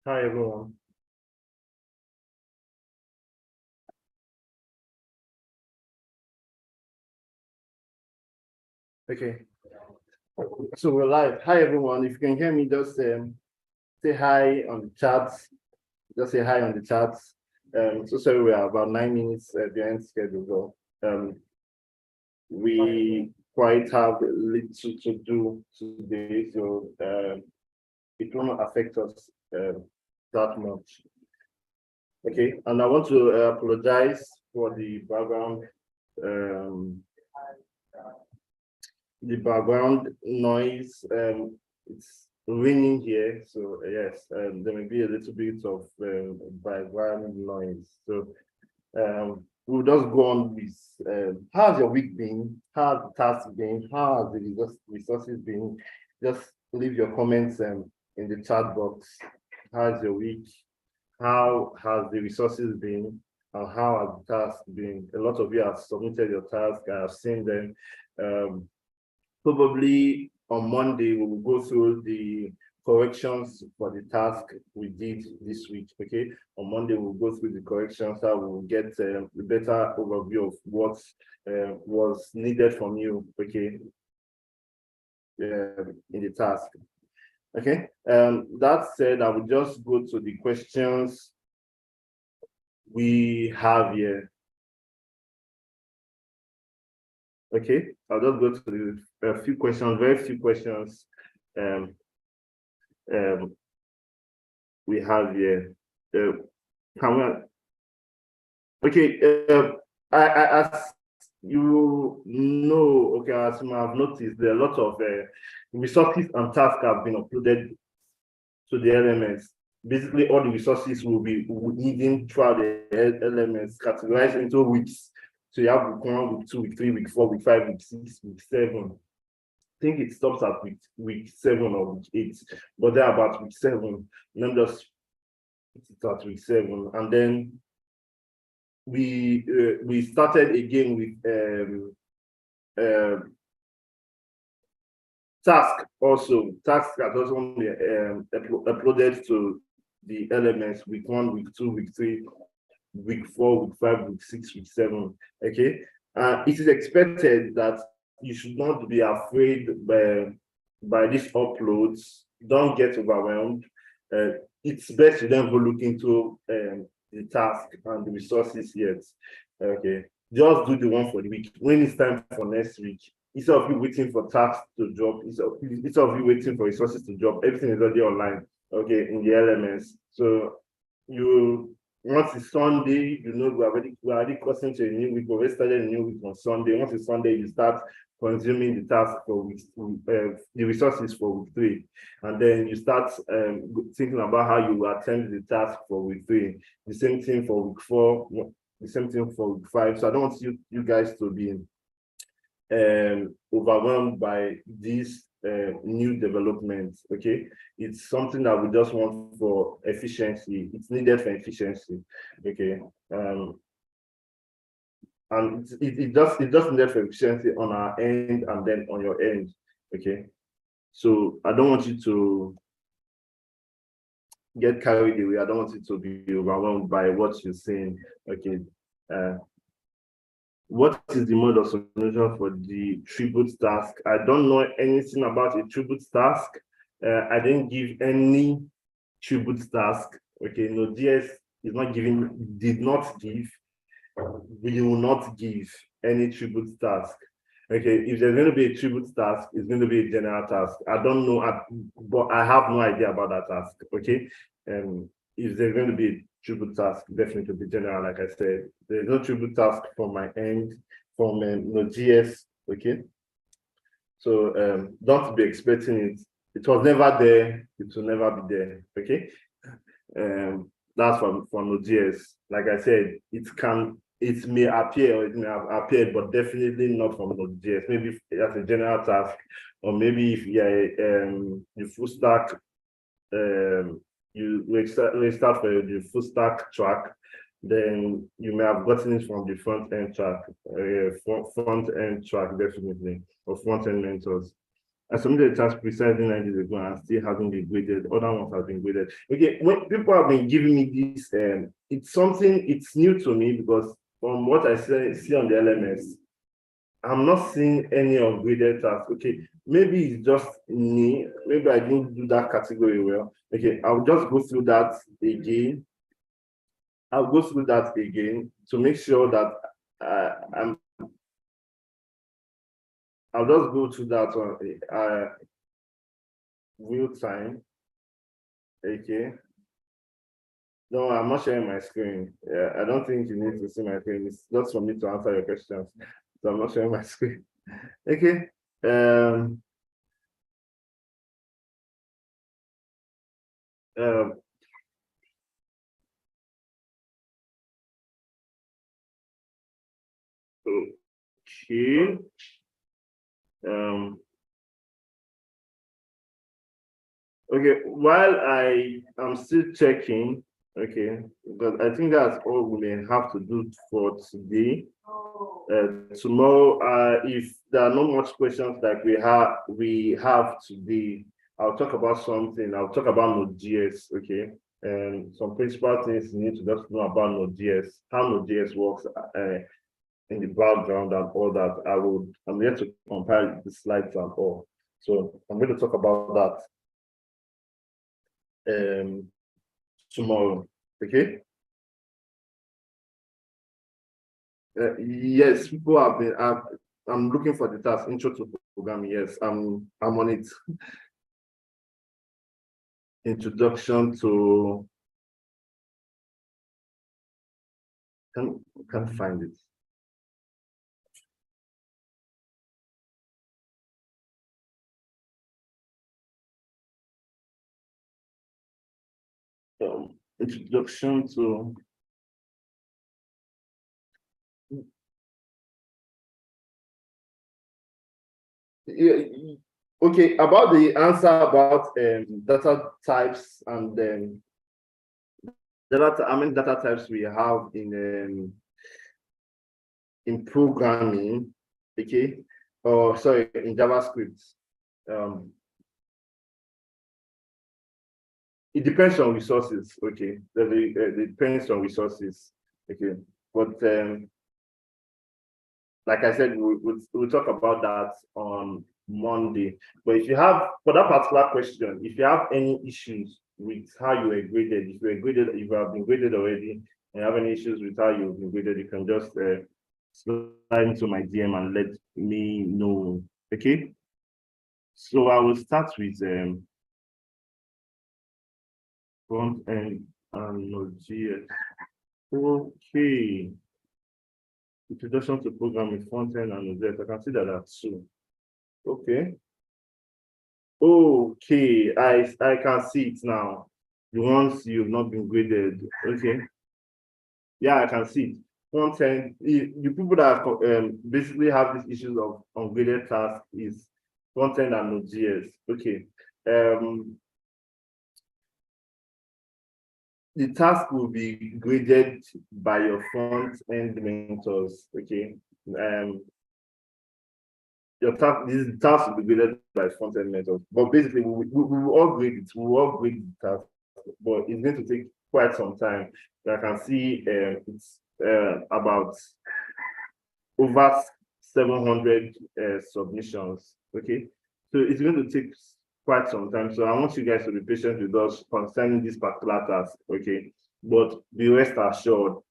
Hi, everyone. Okay, so we're live. Hi, everyone. If you can hear me, just say hi on the chat. Just say hi on the chat. So sorry, we are about 9 minutes behind schedule. We quite have a little to do today, so it will not affect us that much. Okay, and I want to apologize for the background noise. It's raining here, so yes, there may be a little bit of background noise. So we'll just go on with how's your week been? How's the task been? How has the resources been? Just leave your comments in the chat box. How's your week? How has the resources been? And how has the task been? A lot of you have submitted your task. I have seen them. Probably on Monday, we will go through the corrections for the task we did this week. Okay, on Monday, we'll go through the corrections so we will get a better overview of what was needed from you. Okay, in the task. Okay, that said, I will just go to the questions we have here. Okay, I'll just go to the few questions, very few questions we have here. Okay, as you know, okay, as you have noticed, there are a lot of resources and tasks have been uploaded to the LMS. Basically, all the resources will be needing throughout the LMS, categorized into weeks. So you have week 1, week 2, week 3, week 4, week 5, week 6, week 7. I think it stops at week 7 or week 8, but they're about week 7. Let me just put it at week 7, and then we started again with task that also be uploaded to the LMS week 1, week 2, week 3, week 4, week 5, week 6, week 7. Okay, it is expected that you should not be afraid by these uploads. Don't get overwhelmed. It's best you don't go look into the task and the resources yet. Okay, just do the one for the week. When it's time for next week, instead of you waiting for tasks to drop, instead of you waiting for resources to drop, everything is already online. Okay, in the LMS. So once it's Sunday, you know we're already crossing to a new week. We already started a new week on Sunday. Once it's Sunday, you start consuming the task for week the resources for week 3, and then you start thinking about how you will attempt the task for week 3. The same thing for week 4. The same thing for week 5. So I don't want you guys to be overwhelmed by these new developments. Okay, it's something that we just want for efficiency. It's needed for efficiency. Okay, and it just needed for efficiency on our end and then on your end. Okay, so I don't want you to get carried away. I don't want you to be overwhelmed by what you're saying. Okay, what is the mode of solution for the tribute task? I don't know anything about a tribute task. I didn't give any tribute task. Okay, NodeJs did not give, we will not give any tribute task. Okay, if there's going to be a tribute task, it's going to be a general task. I don't know, but I have no idea about that task. Okay, if there's going to be a tribute task, definitely be general. Like I said, there's no tribute task from my end, from NodeJs. Okay, so don't be expecting it. It was never there. It will never be there. Okay, that's from NodeJs. Like I said, it may appear or it may have appeared, but definitely not from NodeJs. Maybe that's a general task, or maybe if you full stack. We start for the full stack track, then you may have gotten it from the front end track, definitely, or front end mentors. I submitted a task precisely 9 days ago and still haven't been graded. Other ones have been graded. Okay, when people have been giving me this, it's something, it's new to me because from what I see on the LMS, I'm not seeing any ungraded tasks. Okay, maybe it's just me. Maybe I didn't do that category well. Okay, I'll just go through that again. I'll go through that again to make sure that I'll just go through that one real time. Okay. No, I'm not sharing my screen. Yeah, I don't think you need to see my screen. It's just for me to answer your questions. So I'm not sharing my screen. Okay. Um, um, okay. Um, okay, while I am still checking, okay, because I think that's all we may have to do for today. Tomorrow, if there are not much questions like we have today, I'll talk about something. I'll talk about NodeJs, okay, and some principal things you need to just know about NodeJs, how NodeJs works in the background and all that. I'm here to compile the slides and all. So I'm going to talk about that tomorrow, okay? Yes, people have been. I'm looking for the task intro to programming. Yes, I'm on it. Introduction to can't find it. Introduction to. Yeah, okay, about the answer about data types and how many data types we have in programming, okay, or sorry, in JavaScript. It depends on resources, okay. It depends on resources, okay. But like I said, we'll talk about that on Monday. But if you have, for that particular question, if you have any issues with how you were graded, if you have been graded already, and you have any issues with how you've been graded, you can just slide into my DM and let me know, okay? So I will start with front end and Node.js. Okay. Introduction to programming, front end and Node.js. I can see that that's two. Okay. Okay, I can see it now. The ones you've not been graded. Okay. Yeah, I can see it. Front end, the people that basically have these issues of ungraded tasks is front end and Node.js. Okay. The task will be graded by your front end mentors. Okay. Your task will be graded by front end mentors. But basically, we will all grade it. We will all grade the task, but it's going to take quite some time. I can see it's about over 700 submissions. Okay. So it's going to take quite some time. So I want you guys to be patient with us concerning this particular task, okay? But be rest assured,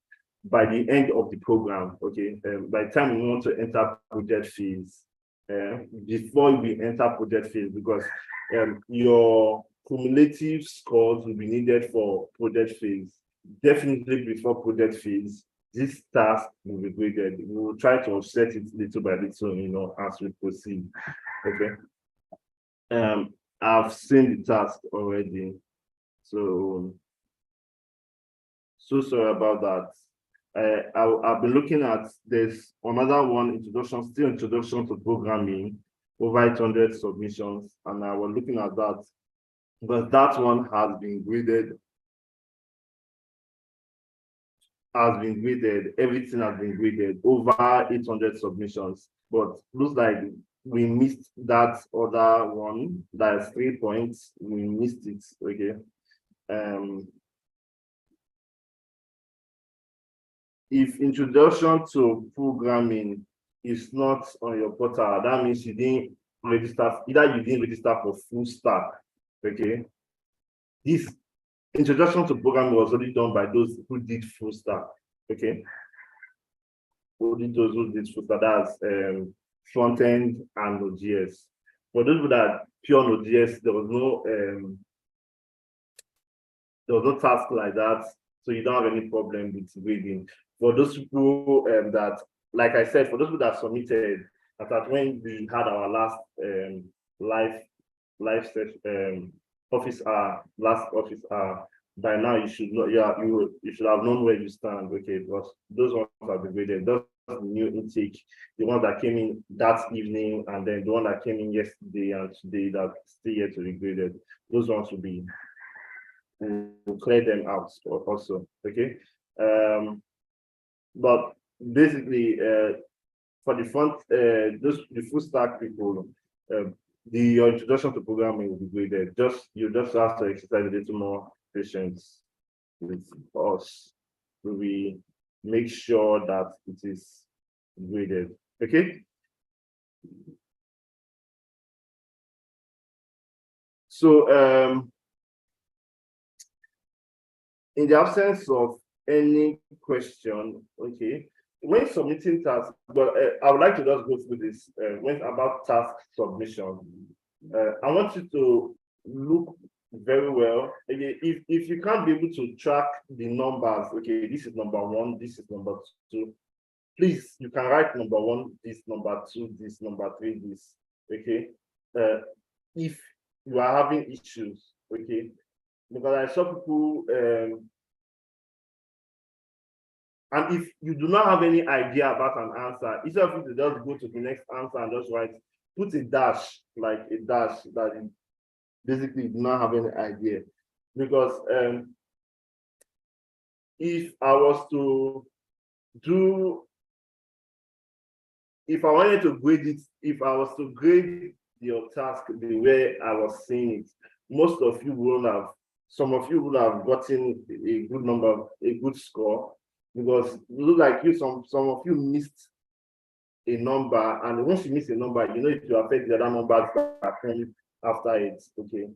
by the end of the program, okay, by the time we want to enter project phase, before we enter project phase, because your cumulative scores will be needed for project phase. Definitely before project phase, this task will be graded. We will try to offset it little by little, as we proceed, okay? I've seen the task already, so sorry about that. I've been looking at, there's another one, still introduction to programming, over 800 submissions, and I was looking at that, but that one has been graded. Everything has been graded, over 800 submissions, but looks like we missed that other one, that's 3 points, we missed it, okay. If introduction to programming is not on your portal, that means you didn't register, either you didn't register for full stack, okay. This introduction to programming was only done by those who did full stack, okay. Only those who did full stack, that's front end and NodeJs. For those who that pure NodeJs, there was no task like that, so you don't have any problem with grading. For those people that, like I said, for those people that submitted, that when we had our last live session, office hour, last office hour, by now you should know, yeah, you should have known where you stand, okay, because those ones have been graded. Those are the new intake, the one that came in that evening, and then the one that came in yesterday and today that still yet to be graded. Those ones will be, we'll clear them out also, okay. But basically, for the front, the full stack people, your introduction to programming will be graded. You just have to exercise a little more patience with us. We make sure that it is graded. Okay. So in the absence of any question, okay, when submitting tasks, but I would like to just go through this when about task submission. I want you to look very well. Okay, if you can't be able to track the numbers, okay, this is number 1, this is number 2. Please, you can write number 1, this, number 2, this, number 3, this. Okay, if you are having issues, okay, because I saw people. And if you do not have any idea about an answer, instead of you to just go to the next answer and just write, put a dash, like a dash that you basically do not have any idea. Because if I wanted to grade it, if I was to grade your task the way I was seeing it, most of you will have, some of you would have gotten a good number, a good score. Because it look like you, some of you missed a number, and once you miss a number, you know it will affect the other numbers that come after it. Okay,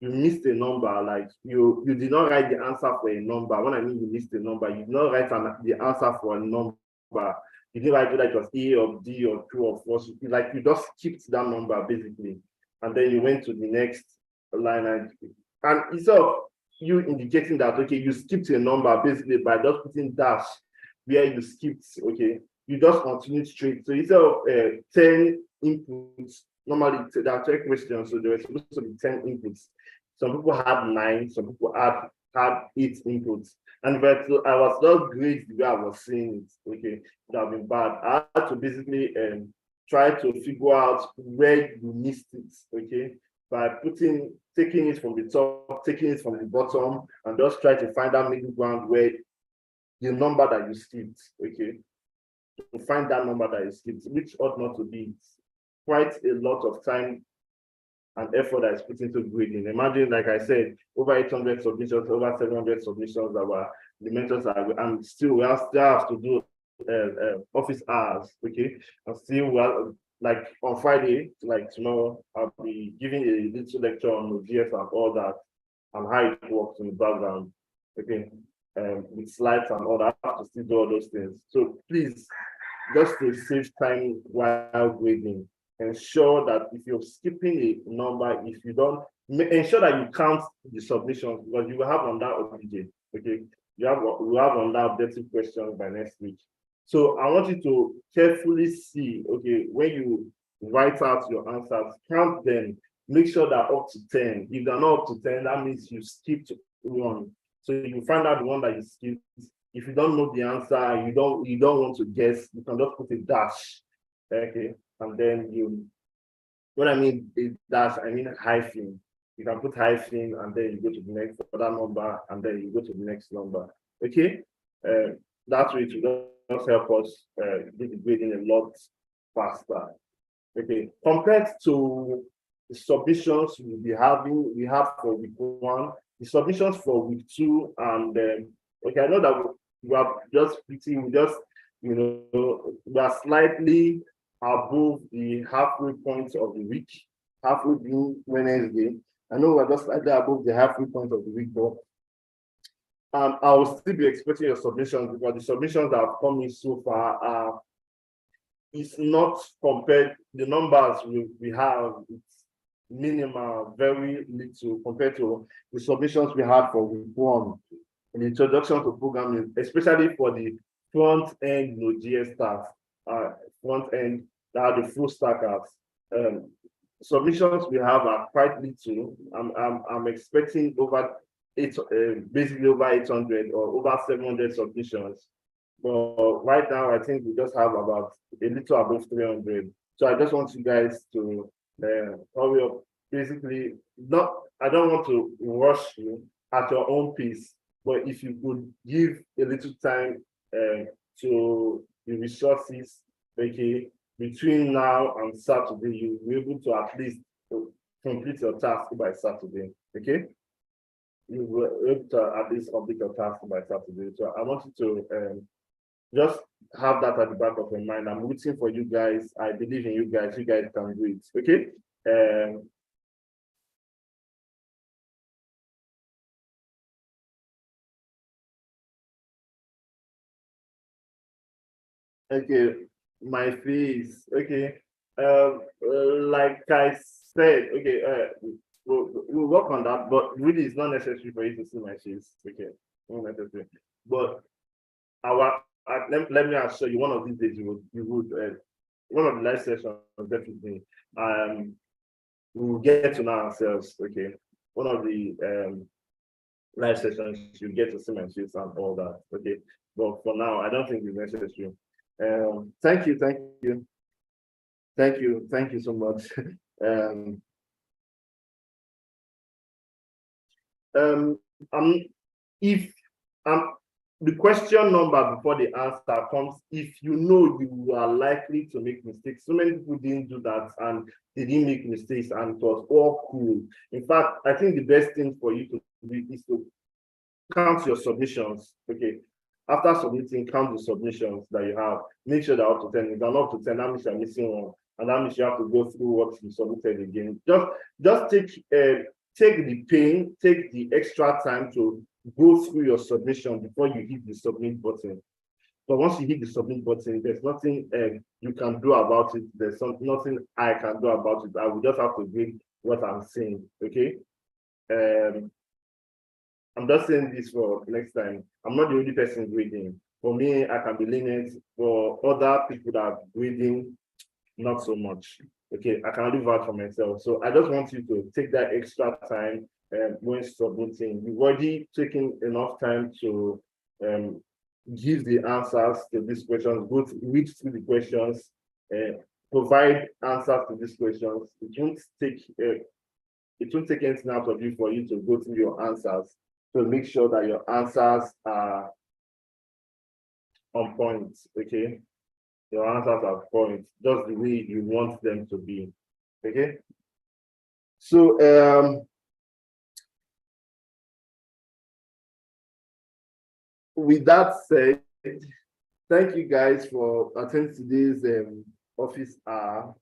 you missed a number, like you did not write the answer for a number. When I mean you missed a number, you did not write the answer for a number. You didn't write whether it was A or D or true or false. Like you just skipped that number basically, and then you went to the next line, and instead of you indicating that, okay, you skipped a number basically by just putting dash where you skipped, okay, you just continue straight. So instead of 10 inputs, normally there are 12 questions, so there were supposed to be 10 inputs. Some people had 9, some people had 8 inputs. And but I was not great the way I was seeing it, okay, it would have been bad. I had to basically try to figure out where you missed it, okay, by taking it from the top, taking it from the bottom, and just try to find that middle ground where the number that you skipped, okay, to find that number that you skipped, which ought not to be quite a lot of time and effort that is put into grading. Imagine, like I said, over 800 submissions, over 700 submissions that were the mentors are, and still we still have to do office hours, okay, and still like on Friday, like tomorrow, I'll be giving a little lecture on NodeJs and all that, and how it works in the background, okay, with slides and all that. I have to still do all those things. So please, just to save time while grading, ensure that if you're skipping a number, if you don't, ensure that you count the submissions, because you will have on that OBJ, okay? You have on that objective questions by next week. So I want you to carefully see, okay, when you write out your answers, count them, make sure they're up to 10. If they're not up to 10, that means you skipped one. So you find out the one that you skipped. If you don't know the answer, you don't want to guess, you can just put a dash, okay? And then when I mean a dash, I mean hyphen. You can put hyphen, and then you go to the next other number, and then you go to the next number, okay? That way to just help us do the grading a lot faster. Okay, compared to the submissions we have for week 1, the submissions for week 2, and okay, I know that we are just we are slightly above the halfway point of the week, halfway being Wednesday. I know we're just slightly above the halfway point of the week, but I will still be expecting your submissions, because the submissions that have come in so far are, it's not compared, the numbers we have, it's minimal, very little compared to the submissions we had for week 1 in the introduction to programming, especially for the front end NodeJs staff, front end that are the full stackers. Submissions we have are quite little. I'm expecting basically over 800 or over 700 submissions. But right now, I think we just have about a little above 300. So I just want you guys to hurry up. Basically, I don't want to rush you at your own pace, but if you could give a little time to the resources, okay, between now and Saturday, you'll be able to at least complete your task by Saturday, okay? You will be able to at least complete your task by Saturday. So I want you to just have that at the back of your mind. I'm rooting for you guys. I believe in you guys. You guys can do it. Okay. Okay. My face. Okay. Like I said, okay. We'll work on that, but really, it's not necessary for you to see my face. Okay. Not necessary. But let me assure you, one of these days you would one of the live sessions definitely we will get to know ourselves. Okay, one of the live sessions you get to see my face and all that. Okay, but for now I don't think it's necessary. Thank you so much. If the question number before the answer comes, if you know you are likely to make mistakes. So many people didn't do that and they didn't make mistakes, and it was all cool. In fact, I think the best thing for you to do is to count your submissions. Okay, after submitting, count the submissions that you have. Make sure they're up to 10. If they're not up to 10, that means you're missing one, and that means you have to go through what you submitted again. Just take the pain, take the extra time to go through your submission before you hit the submit button. But once you hit the submit button, there's nothing you can do about it. There's nothing I can do about it. I will just have to read what I'm saying. Okay. I'm just saying this for next time. I'm not the only person grading. For me, I can be lenient. For other people that are grading, not so much. Okay, I can live out for myself. So I just want you to take that extra time when submitting. You've already taken enough time to give the answers to these questions, read through the questions, provide answers to these questions. It won't take anything out of you for you to go through your answers, to make sure that your answers are on point. Okay, your answers are point, just the way you want them to be. Okay, so with that said, thank you guys for attending today's office hour.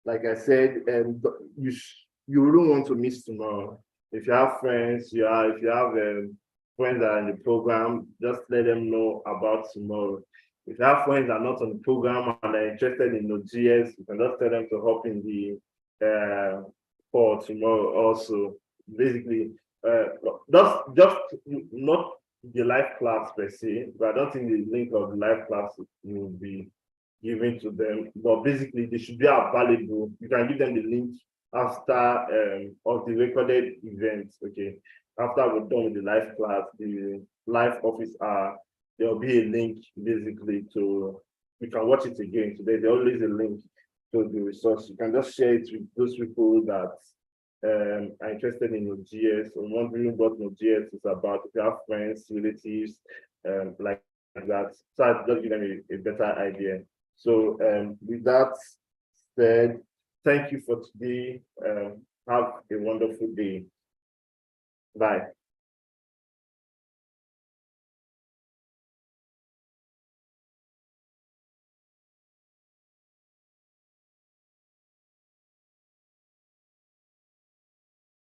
Like I said, and you wouldn't want to miss tomorrow. If you have friends, if you have friends that are in the program, just let them know about tomorrow. If you have friends that are not on the program and are interested in NodeJs, you can just tell them to hop in the call tomorrow also. Basically, just not the live class per se, but I don't think the link of the live class will be given to them. But basically, they should be available. You can give them the link after of the recorded events. Okay, after we're done with the live class, the live office hour, there'll be a link basically to, you can watch it again today. There's always a link to the resource. You can just share it with those people that are interested in NodeJs or wondering what NodeJs is about. If you have friends, relatives, like that, so I'll just give them a better idea. So with that said, Thank you for today. Have a wonderful day. Bye.